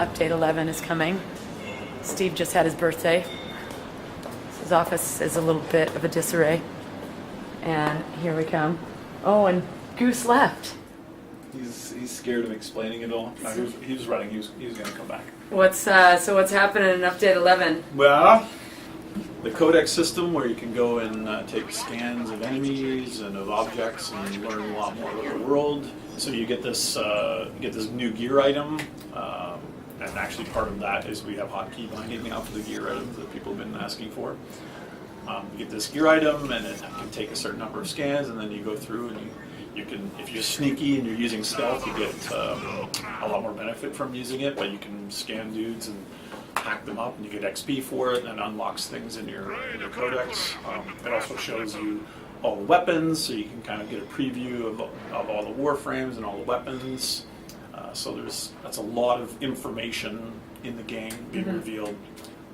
Update 11 is coming. Steve just had his birthday. His office is a little bit of a disarray. And here we come. Oh, and Goose left. He's scared of explaining it all. No, he was running. He was going to come back. What's happening in Update 11? Well, the codex system where you can go and take scans of enemies and of objects and learn a lot more about the world. So you get this new gear item, and actually part of that is we have hotkey binding now for the gear items that people have been asking for. You get this gear item, and it can take a certain number of scans, and then you go through and you can, if you're sneaky and you're using stealth, you get a lot more benefit from using it, but you can scan dudes and hack them up, and you get XP for it, and it unlocks things in your codex. It also shows you all the weapons, so you can kind of get a preview of all the Warframes and all the weapons. So that's a lot of information in the game being revealed.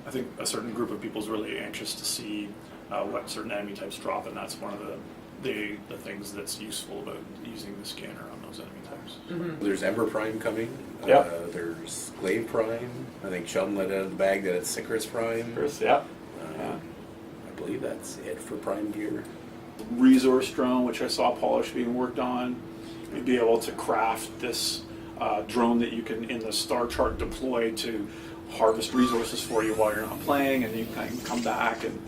I think a certain group of people is really anxious to see what certain enemy types drop, and that's one of the things that's useful about using the scanner on those enemy types. Mm-hmm. There's Ember Prime coming. Yep. There's Glaive Prime. I think Sheldon let out of the bag that it's Sicarus Prime. Yeah. I believe that's it for Prime gear. Resource drone, which I saw Polish being worked on. You'd be able to craft this drone that you can, in the star chart, deploy to harvest resources for you while you're not playing, and you can come back, and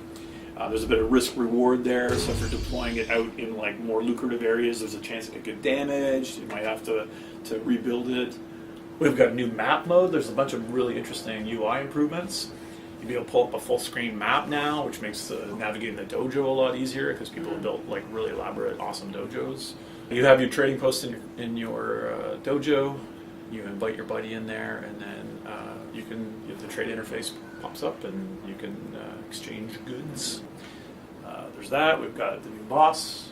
there's a bit of risk reward there. So if you're deploying it out in like more lucrative areas, there's a chance it could get damaged. You might have to rebuild it. We've got a new map mode. There's a bunch of really interesting UI improvements. You'll be able to pull up a full screen map now, which makes navigating the dojo a lot easier because people have built like really elaborate, awesome dojos. You have your trading post in your dojo. You invite your buddy in there, and then the trade interface pops up, and you can exchange goods. There's that. We've got the new boss.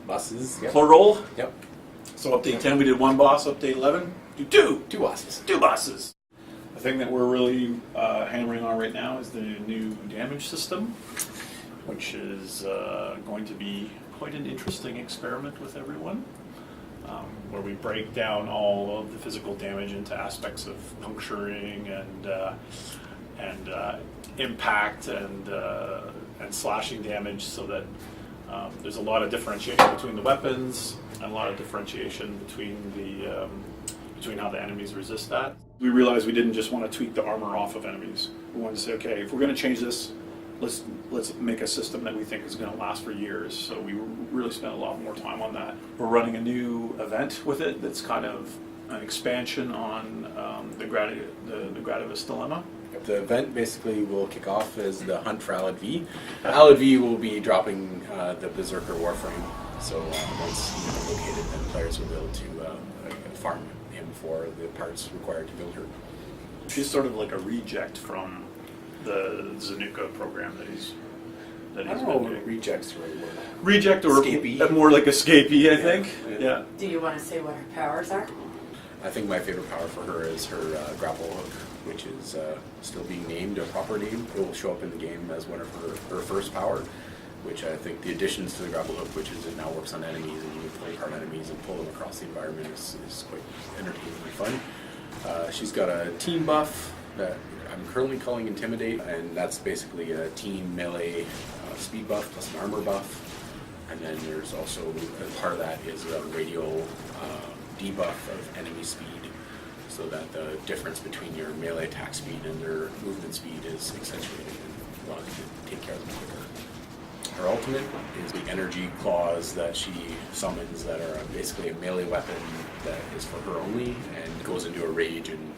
Bosses. Yep. Plural. Yep. So update 10 we did one boss. Update 11 do two. Two bosses. Two bosses. The thing that we're really hammering on right now is the new damage system, which is going to be quite an interesting experiment with everyone, where we break down all of the physical damage into aspects of puncturing and impact and slashing damage, so that there's a lot of differentiation between the weapons and a lot of differentiation between how the enemies resist that. We realized we didn't just want to tweak the armor off of enemies. We wanted to say, okay, if we're going to change this, let's make a system that we think is going to last for years. So we really spent a lot more time on that. We're running a new event with it that's kind of an expansion on the Gradivus Dilemma. The event basically will kick off as the hunt for Alad V. Alad V will be dropping the Berserker Warframe. So once he's located, then players will be able to farm him for the parts required to build her. She's sort of like a reject from the Zanuka program that he's been doing. Reject's the right word. Reject or escapee. More like escapee, I think. Yeah. Do you want to say what her powers are? I think my favorite power for her is her grapple hook, which is still being named a proper name. It will show up in the game as one of her first power, which I think the additions to the grapple hook, which is it now works on enemies, and you can play hard enemies and pull them across the environment, is quite entertaining and fun. She's got a team buff that I'm currently calling Intimidate, and that's basically a team melee speed buff plus an armor buff. And then there's also, part of that is a radial debuff of enemy speed, so that the difference between your melee attack speed and their movement speed is accentuated and allows you to take care of them quicker. Her ultimate is the energy claws that she summons that are basically a melee weapon that is for her only, and goes into a rage and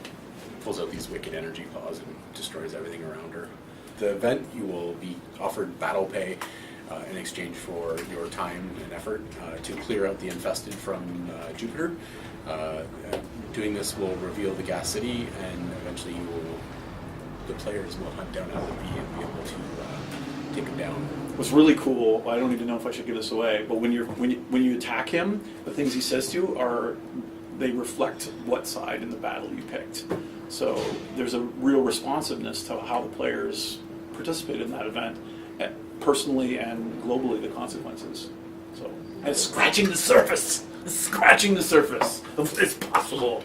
pulls out these wicked energy claws and destroys everything around her. The event, you will be offered battle pay in exchange for your time and effort to clear out the infested from Jupiter. Doing this will reveal the gas city, and eventually the players will hunt down Alad V and be able to take him down. What's really cool, I don't even know if I should give this away, but when you attack him, the things he says to you they reflect what side in the battle you picked. So there's a real responsiveness to how the players participate in that event, personally and globally, the consequences. So it's scratching the surface of what is possible.